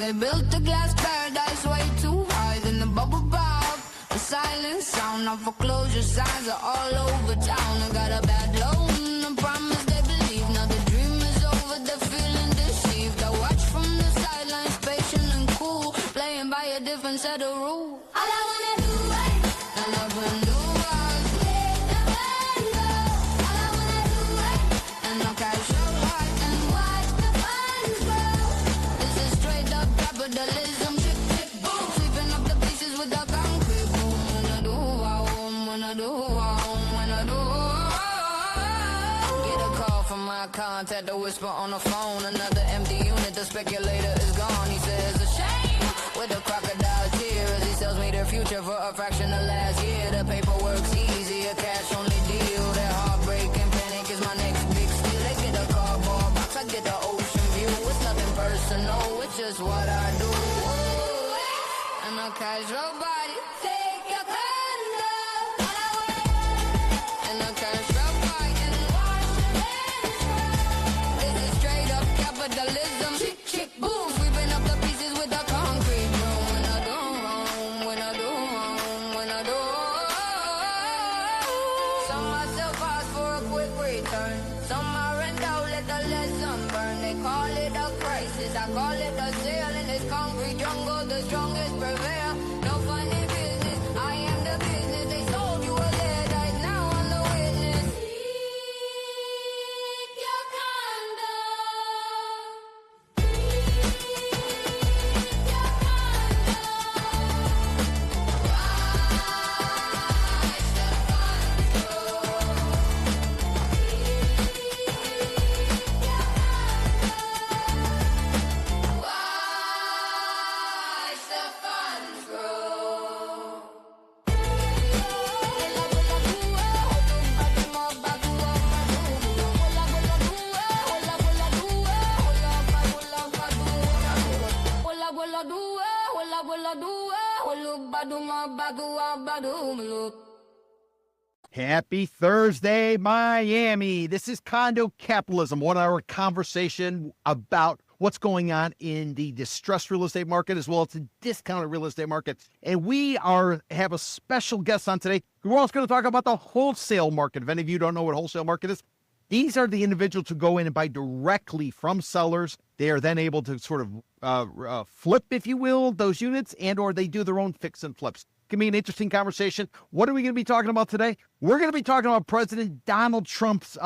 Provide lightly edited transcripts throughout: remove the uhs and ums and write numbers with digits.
They built a glass paradise way too high, then the bubble pop. The silent sound of foreclosure signs are all over town. I got a bad loan, a promise they believe. Now the dream is over, they're feeling deceived. I watch from the sidelines, patient and cool, playing by a different set of rules. All I wanna do is, and I wanna do is take the window. All I wanna do is, and I'll cash your heart and watch the funds grow. This is straight up capitalism, chick, chick, boom. Sweeping up the pieces with the concrete boom. Wanna do, wanna do, wanna do. Get a call from my contact, a whisper on the phone. Another empty unit, the speculator is gone. He says a shame with a crocodile tears. He sells me their future for a fraction of last year. The paperwork's easy, a cash only deal. That heartbreak and panic is my next big steal. They get a cardboard box, I get the ocean view. It's nothing personal, it's just what I do. And I catch your body, take your condo. And I catch your body and watch the dance floor. This is straight up capitalism, chick, chick, boom. Sweeping up the pieces with the concrete broom. When I do wrong, when I do wrong, when I do. Some myself ask for a quick return. Some I rent out, let the lesson burn. They call it a crisis, I call it a sale. In this concrete jungle, the strongest prevail. No funny business, I am the business. They sold you a lead, now I'm the witness. Seek your condo. Seek your condo. Watch the funds grow. Happy Thursday, Miami. This is Condo Capitalism, 1 hour conversation about what's going on in the distressed real estate market as well as the discounted real estate market. And we have a special guest on today. We're also going to talk about the wholesale market. If any of you don't know what wholesale market is, these are the individuals who go in and buy directly from sellers. They are then able to sort of flip, if you will, those units, and or they do their own fix and flips. It can be an interesting conversation. What are we going to be talking about today? We're going to be talking about President Donald Trump's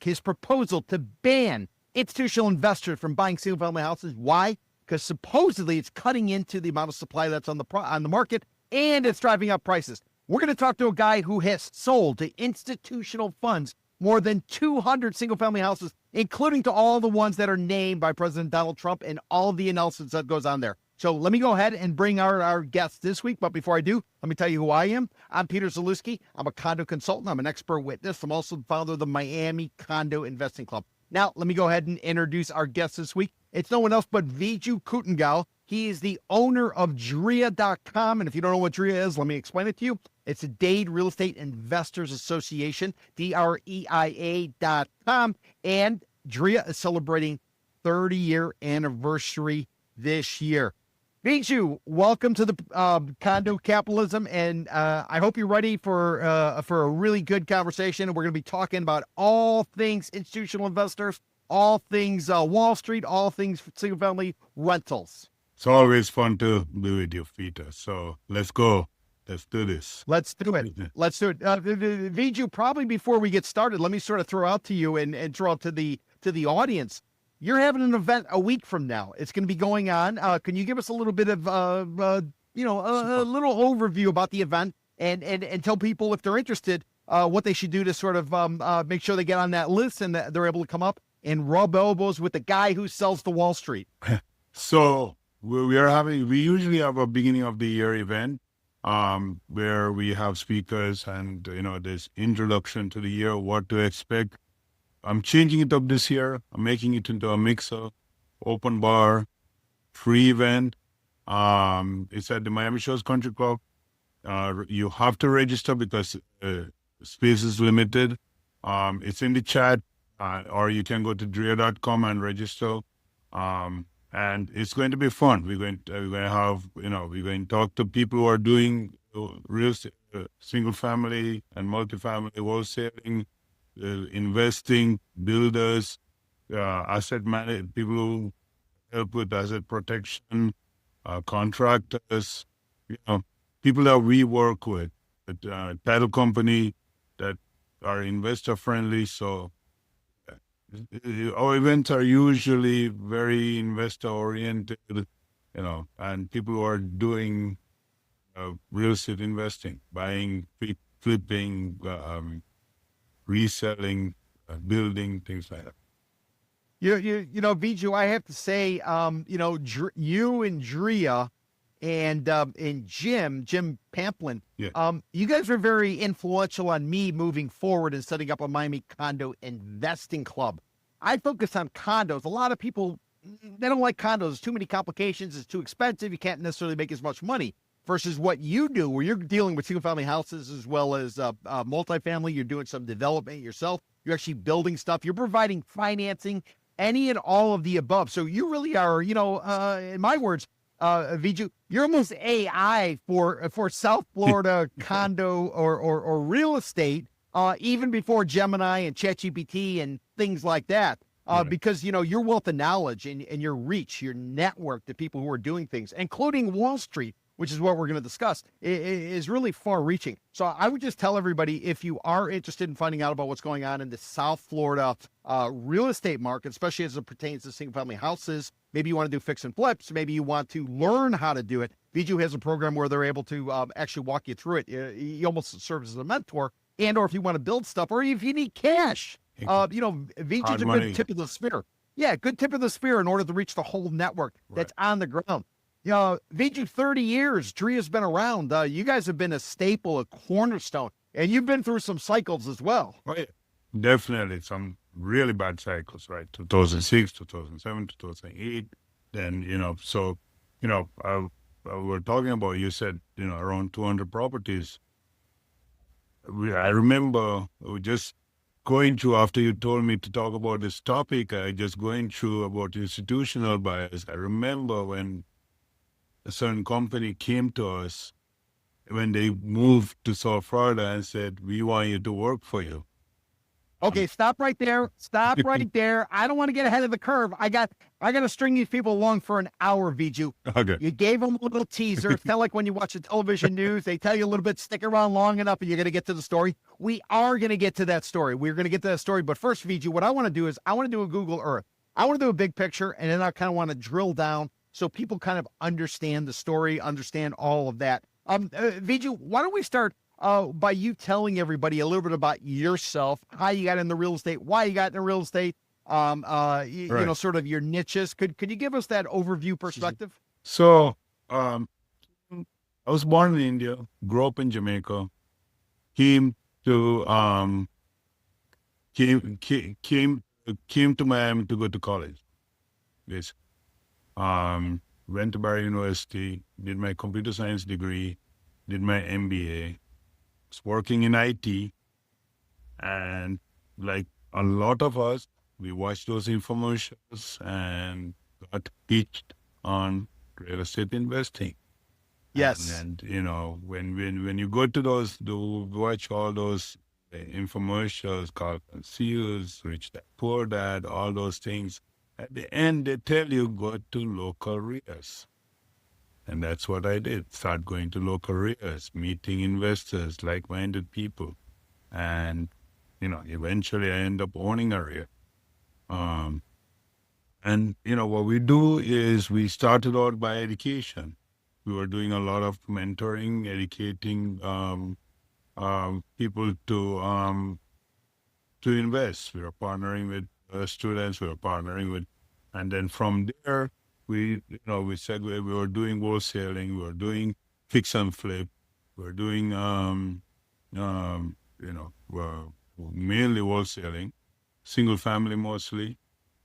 his proposal to ban institutional investors from buying single-family houses. Why? Because supposedly it's cutting into the amount of supply that's on the market, and it's driving up prices. We're going to talk to a guy who has sold to institutional funds more than 200 single-family houses, including to all the ones that are named by President Donald Trump and all the analysis that goes on there. So let me go ahead and bring our guests this week. But before I do, let me tell you who I am. I'm Peter Zalewski. I'm a condo consultant. I'm an expert witness. I'm also the founder of the Miami Condo Investing Club. Now, let me go ahead and introduce our guest this week. It's no one else but Viju Koottungal. He is the owner of Drea.com. And if you don't know what Drea is, let me explain it to you. It's a Dade Real Estate Investors Association, DREIA.com. And Drea is celebrating 30-year anniversary this year. Viju, welcome to the Condo Capitalism, and I hope you're ready for a really good conversation. We're going to be talking about all things institutional investors, all things Wall Street, all things single-family rentals. It's always fun to be with you, Peter. So let's go. Let's do this. Let's do it. Let's do it. Viju, probably before we get started, let me sort of throw out to you and throw out to the audience. You're having an event a week from now. It's going to be going on. Can you give us a little bit of, a little overview about the event and tell people if they're interested, what they should do to sort of make sure they get on that list and that they're able to come up and rub elbows with the guy who sells to Wall Street. So we usually have a beginning of the year event where we have speakers and, this introduction to the year, what to expect. I'm changing it up this year. I'm making it into a mixer, open bar, free event. It's at the Miami Shores Country Club. You have to register because space is limited. It's in the chat, or you can go to Drea.com and register. And it's going to be fun. We're going to have, we're going to talk to people who are doing real estate, single family and multifamily wholesaling, investing, builders, asset management, people who help with asset protection, contractors, people that we work with, title company that are investor friendly. So our events are usually very investor oriented, and people who are doing real estate investing, buying, flipping, reselling, building, things like that. Viju, I have to say, you and Drea and Jim Pamplin, Yeah. you guys were very influential on me moving forward and setting up a Miami condo investing club. I focus on condos. A lot of people, they don't like condos. There's too many complications. It's too expensive. You can't necessarily make as much money versus what you do, where you're dealing with single family houses as well as multifamily. You're doing some development yourself. You're actually building stuff. You're providing financing, any and all of the above. So you really are, in my words, Viju, you're almost AI for South Florida condo or real estate, even before Gemini and ChatGPT and things like that. Right. Because, your wealth of knowledge and your reach, your network to people who are doing things, including Wall Street, which is what we're going to discuss, is really far reaching. So I would just tell everybody, if you are interested in finding out about what's going on in the South Florida real estate market, especially as it pertains to single family houses, maybe you want to do fix and flips, maybe you want to learn how to do it. Viju has a program where they're able to actually walk you through it. He almost serves as a mentor, and or if you want to build stuff, or if you need cash, Viju's a good tip of the spear. Yeah, good tip of the spear in order to reach the whole network that's on the ground. Viju, 30 years, Drea's been around. You guys have been a staple, a cornerstone, and you've been through some cycles as well. Oh, yeah. Definitely some really bad cycles, right? 2006, 2007, 2008. Then, we're talking about, you said, around 200 properties. I remember just going through, after you told me to talk about this topic, I just going through about institutional bias. I remember when a certain company came to us when they moved to South Florida and said, we want you to work for you. Okay, stop right there. Stop right there. I don't want to get ahead of the curve. I got to string these people along for an hour, Viju. Okay. You gave them a little teaser. It's kind of like when you watch the television news. They tell you a little bit, stick around long enough and you're going to get to the story. We are going to get to that story. We're going to get to that story. But first, Viju, what I want to do is I want to do a Google Earth. I want to do a big picture, and then I kind of want to drill down so people kind of understand the story, understand all of that. Viju, why don't we start by you telling everybody a little bit about yourself, how you got into real estate, why you got into real estate, sort of your niches. Could you give us that overview perspective? So, I was born in India, grew up in Jamaica, came to Miami to go to college. Yes. Went to Barry University, did my computer science degree, did my MBA, was working in IT, and like a lot of us, we watched those infomercials and got pitched on real estate investing. Yes. And when you go to watch all those infomercials called Seals, Rich Dad, Poor Dad, all those things, at the end, they tell you, go to local REITs. And that's what I did. Start going to local REITs, meeting investors, like-minded people. And, eventually I end up owning a REIT. What we do is we started out by education. We were doing a lot of mentoring, educating people to invest. We were partnering with students, we were partnering with, and then from there, we said we were doing wholesaling, we were doing fix and flip, We're doing, we're mainly wholesaling, single family mostly,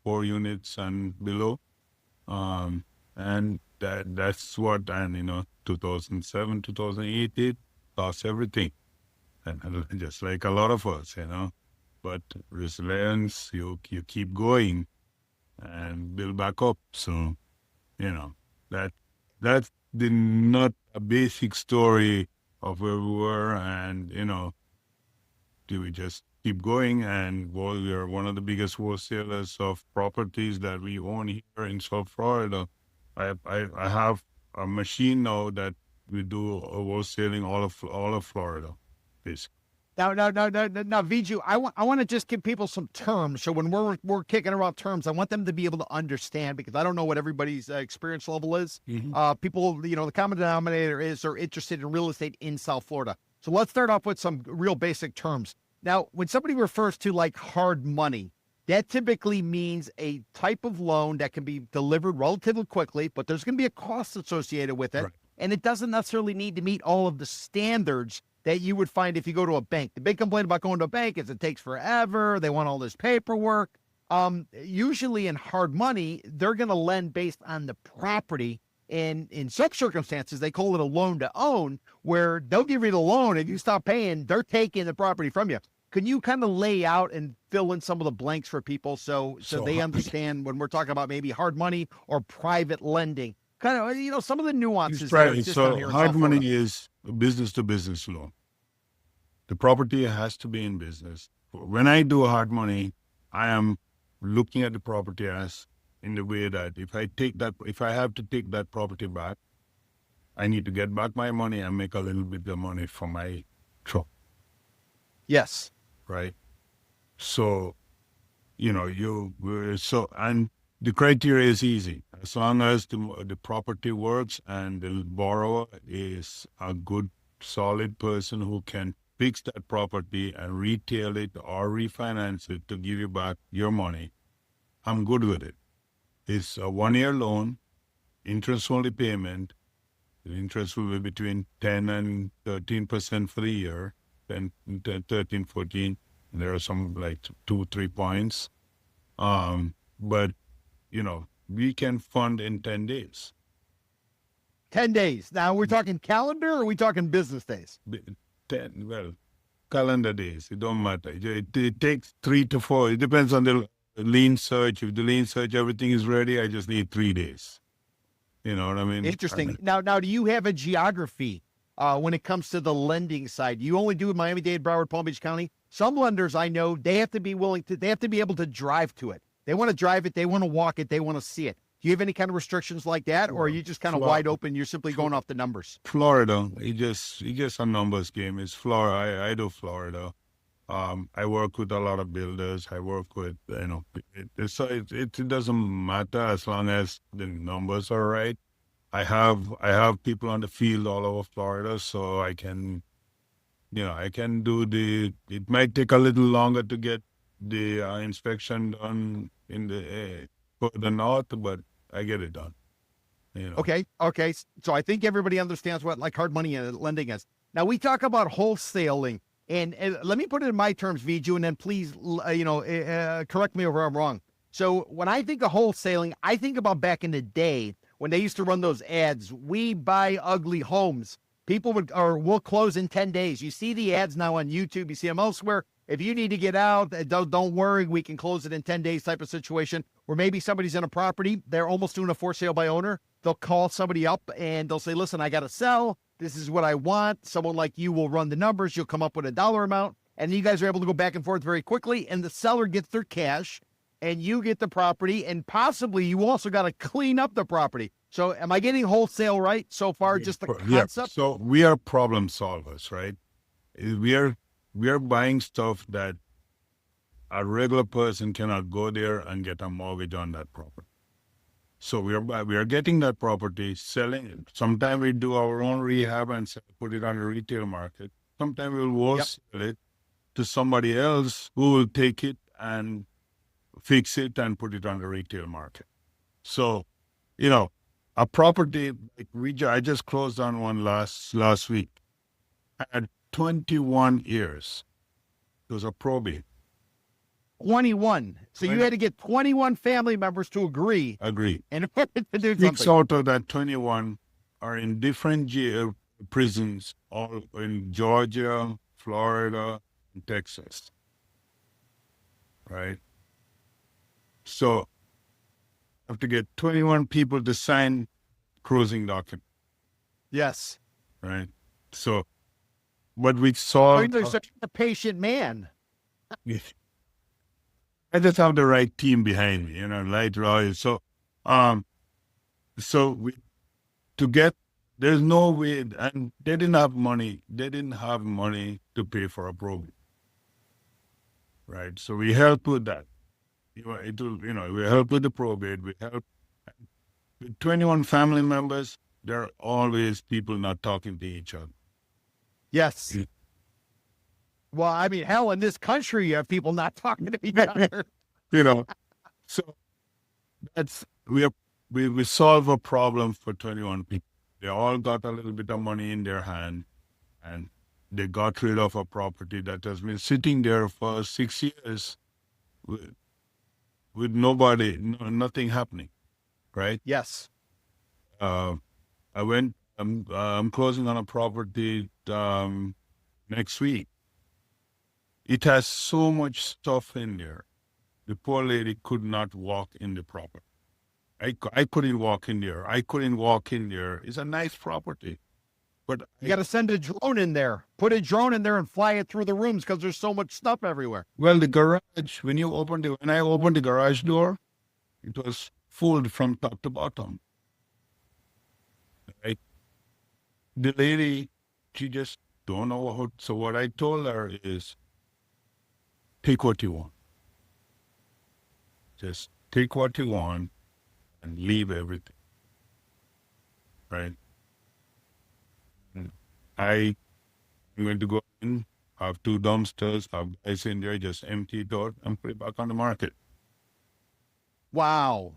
4 units and below. And that's what, and 2007, 2008, it lost everything. And just like a lot of us, but resilience, you keep going and build back up. So, that that's the not a basic story of where we were, and do we just keep going? And we are one of the biggest wholesalers of properties that we own here in South Florida. I have a machine now that we do wholesaling all of Florida, basically. Now, Viju, I want to just give people some terms. So when we're kicking around terms, I want them to be able to understand, because I don't know what everybody's experience level is. People, the common denominator is they're interested in real estate in South Florida. So let's start off with some real basic terms. Now, when somebody refers to like hard money, that typically means a type of loan that can be delivered relatively quickly, but there's going to be a cost associated with it. Right. And it doesn't necessarily need to meet all of the standards that you would find if you go to a bank. The big complaint about going to a bank is it takes forever. They want all this paperwork. Usually in hard money, they're going to lend based on the property. And in some circumstances, they call it a loan to own, where they'll give you the loan. If you stop paying, they're taking the property from you. Can you kind of lay out and fill in some of the blanks for people so they understand when we're talking about maybe hard money or private lending? Kind of, some of the nuances. Right. So hard money is a business-to-business loan. The property has to be in business. When I do hard money, I am looking at the property as in the way that if I have to take that property back, I need to get back my money and make a little bit of money for my truck. Yes. Right. So, and the criteria is easy. As long as the property works and the borrower is a good, solid person who can fix that property and retail it or refinance it to give you back your money, I'm good with it. It's a 1-year loan, interest-only payment. The interest will be between 10 and 13% for the year, 10, 13, 14. There are some like 2-3 points. But, we can fund in 10 days. 10 days. Now, we're talking calendar or are we talking business days? 10, calendar days. It don't matter. It takes 3 to 4. It depends on the lien search. If the lien search, everything is ready, I just need 3 days. You know what I mean? Interesting. Now, do you have a geography when it comes to the lending side? You only do Miami-Dade, Broward, Palm Beach County. Some lenders I know, they have to be able to drive to it. They want to drive it. They want to walk it. They want to see it. Do you have any kind of restrictions like that, or are you just kind of wide open? You're simply going off the numbers. Florida, it's just a numbers game. It's Florida. I do Florida. I work with a lot of builders. I work with it doesn't matter as long as the numbers are right. I have people on the field all over Florida, so I can do it might take a little longer to get the inspection done in the further north, but I get it done. Okay. So I think everybody understands what like hard money lending is. Now we talk about wholesaling, and let me put it in my terms, Viju, and then please, correct me if I'm wrong. So when I think of wholesaling, I think about back in the day when they used to run those ads. We buy ugly homes. People we'll close in 10 days. You see the ads now on YouTube. You see them elsewhere. If you need to get out, don't worry. We can close it in 10 days type of situation where maybe somebody's in a property. They're almost doing a for sale by owner. They'll call somebody up and they'll say, listen, I got to sell. This is what I want. Someone like you will run the numbers. You'll come up with a dollar amount. And you guys are able to go back and forth very quickly. And the seller gets their cash and you get the property. And possibly you also got to clean up the property. So am I getting wholesale right so far? Just the concept? Yeah. So we are problem solvers, right? We are buying stuff that a regular person cannot go there and get a mortgage on that property. So we are getting that property, selling it. Sometimes we do our own rehab and put it on the retail market. Sometimes we'll wholesale it to somebody else who will take it and fix it and put it on the retail market. So, a property like I just closed on one last week. had 21 years. It was a probate. 21. So you had to get 21 family members to agree. Agree. And to do 6 something. out of that 21 are in different prisons, all in Georgia, Florida, and Texas. Right? So I have to get 21 people to sign closing document. Yes. Right? So what we saw... You're such a patient man. I just have the right team behind me, right, Roy. So, there's no way, and they didn't have money. They didn't have money to pay for a program, right? So we help with that. We help with the probate. We help with 21 family members. There are always people not talking to each other. Yes. Well, I mean, hell, in this country, you have people not talking to each other. So that's we solve a problem for 21 people. They all got a little bit of money in their hand, and they got rid of a property that has been sitting there for 6 years with nothing happening, right? Yes. I'm closing on a property next week. It has so much stuff in there. The poor lady could not walk in the property. I couldn't walk in there. It's a nice property. But you got to send a drone in there. Put a drone in there and fly it through the rooms because there's so much stuff everywhere. Well, the garage, when I opened the garage door, it was full from top to bottom. Right? The lady, she just don't know how. So what I told her is, take what you want. Just take what you want and leave everything. Right? I'm going to go in, have 2 dumpsters, have guys in there, just empty it out and put it back on the market. Wow.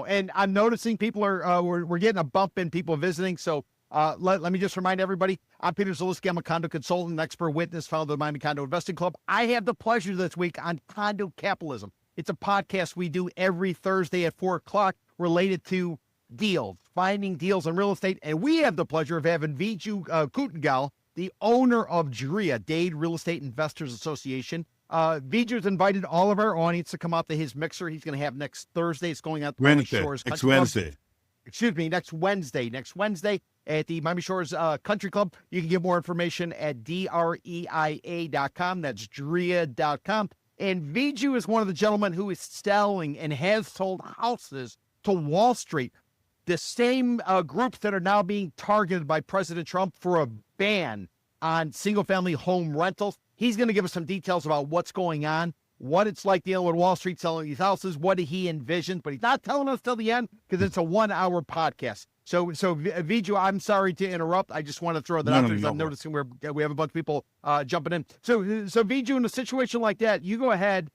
And I'm noticing people are, we're getting a bump in people visiting. So let me just remind everybody, I'm Peter Zaleski. I'm a condo consultant, expert witness, founder of the Miami Condo Investing Club. I have the pleasure this week on Condo Capitalism. It's a podcast we do every Thursday at 4 o'clock related to deals, finding deals in real estate. And we have the pleasure of having Viju Koottungal, the owner of DREA, Dade Real Estate Investors Association. Viju's invited all of our audience to come out to his mixer he's going to have next Thursday. It's going out to Miami Shores Country Club. Excuse me, next Wednesday at the Miami Shores Country Club. You can get more information at dreia.com. That's DREA.com. And Viju is one of the gentlemen who is selling and has sold houses to Wall Street, the same groups that are now being targeted by President Trump for a ban on single-family home rentals. He's going to give us some details about what's going on, what it's like dealing with Wall Street selling these houses, what he envisions, but he's not telling us till the end because it's a 1-hour podcast. So Viju, I'm sorry to interrupt. I just want to throw that out there because I'm noticing we have a bunch of people jumping in. So Viju, in a situation like that, you go ahead,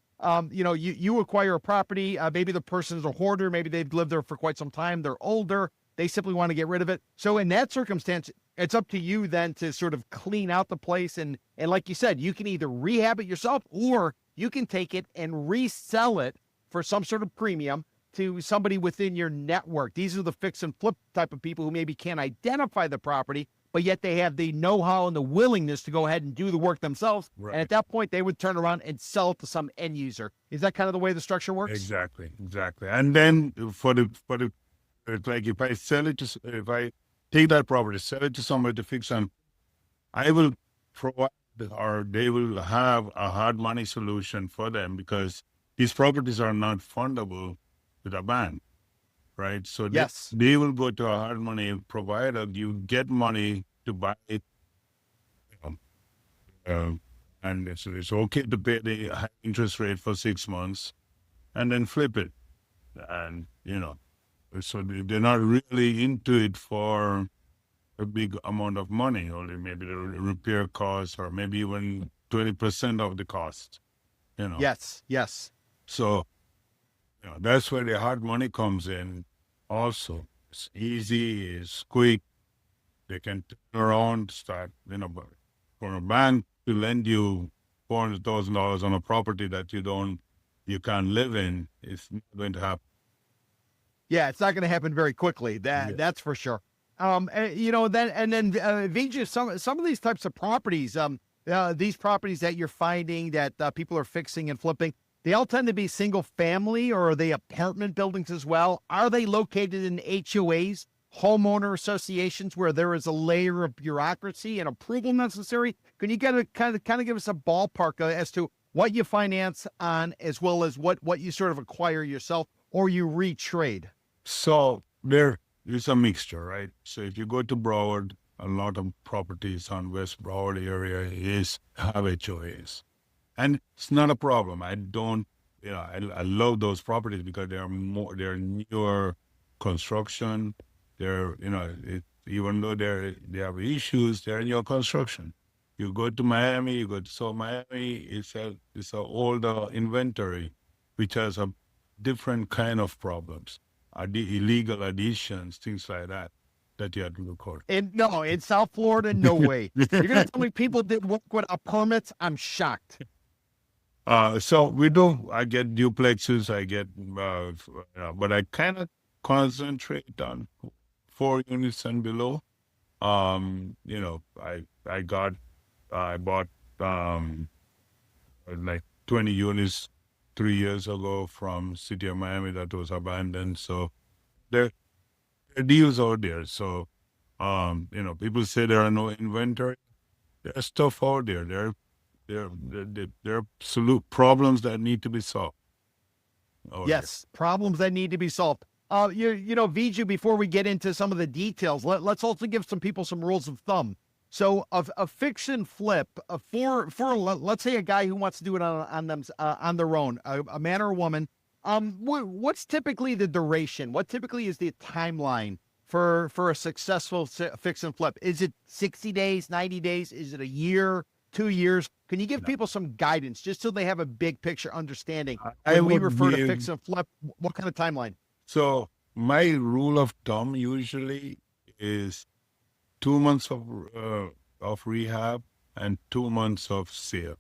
you acquire a property. Maybe the person is a hoarder. Maybe they've lived there for quite some time. They're older. They simply want to get rid of it. So in that circumstance, it's up to you then to sort of clean out the place. And like you said, you can either rehab it yourself or you can take it and resell it for some sort of premium to somebody within your network. These are the fix and flip type of people who maybe can't identify the property, but yet they have the know-how and the willingness to go ahead and do the work themselves. Right. And at that point, they would turn around and sell it to some end user. Is that kind of the way the structure works? Exactly. And then for the like if I take that property, sell it to somebody to fix and I will provide or they will have a hard money solution for them because these properties are not fundable with a bank, right? So yes, they will go to a hard money provider. You get money to buy it, and it's okay to pay the high interest rate for 6 months, and then flip it, and so they're not really into it for a big amount of money, only maybe the repair costs or maybe even 20% of the cost. Yes. So. That's where the hard money comes in also. It's easy, it's quick. They can turn around, start, for a bank to lend you $400,000 on a property that you can't live in, it's not going to happen. Yeah, it's not going to happen very quickly. Yeah. That's for sure. Then Viju, some of these types of properties, these properties that you're finding that people are fixing and flipping, they all tend to be single family, or are they apartment buildings as well? Are they located in HOAs, homeowner associations, where there is a layer of bureaucracy and approval necessary? Can you get a kind of give us a ballpark as to what you finance on, as well as what you sort of acquire yourself or you retrade? So there is a mixture, right? So if you go to Broward, a lot of properties on West Broward area have HOAs. And it's not a problem. I don't, I love those properties because they're newer construction. Even though they have issues, they're newer construction. You go to Miami, you go to South Miami, it's a older inventory, which has a different kind of problems, illegal additions, things like that you have to record. No, in South Florida, no way. You're going to tell me people did work without permits? I'm shocked. So we do. I get duplexes. But I kind of concentrate on 4 units and below. I bought like 20 units 3 years ago from City of Miami that was abandoned. So there are deals out there. So people say there are no inventory. There's stuff out there. There are problems that need to be solved. Yes, problems that need to be solved. Viju, before we get into some of the details, let's also give some people some rules of thumb. So a fix and flip for let's say a guy who wants to do it on their own, a man or a woman. What's typically the duration? What typically is the timeline for a successful fix and flip? Is it 60 days, 90 days? Is it a year? 2 years? Can you give people some guidance just so they have a big picture understanding when we refer to fix and flip? What kind of timeline? So my rule of thumb usually is 2 months of rehab and 2 months of sale.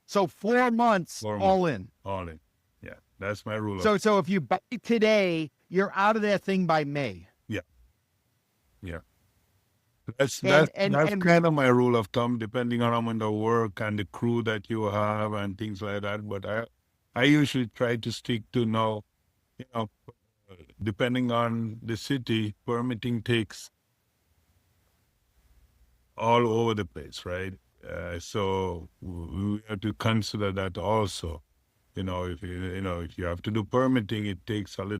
So 4 months, all in. All in. Yeah, that's my rule. So if you buy today, you're out of that thing by May. Yeah. That's kind of my rule of thumb, depending on the work and the crew that you have and things like that. But I usually try to stick to depending on the city, permitting takes all over the place, right? So we have to consider that also. If you have to do permitting, it takes a little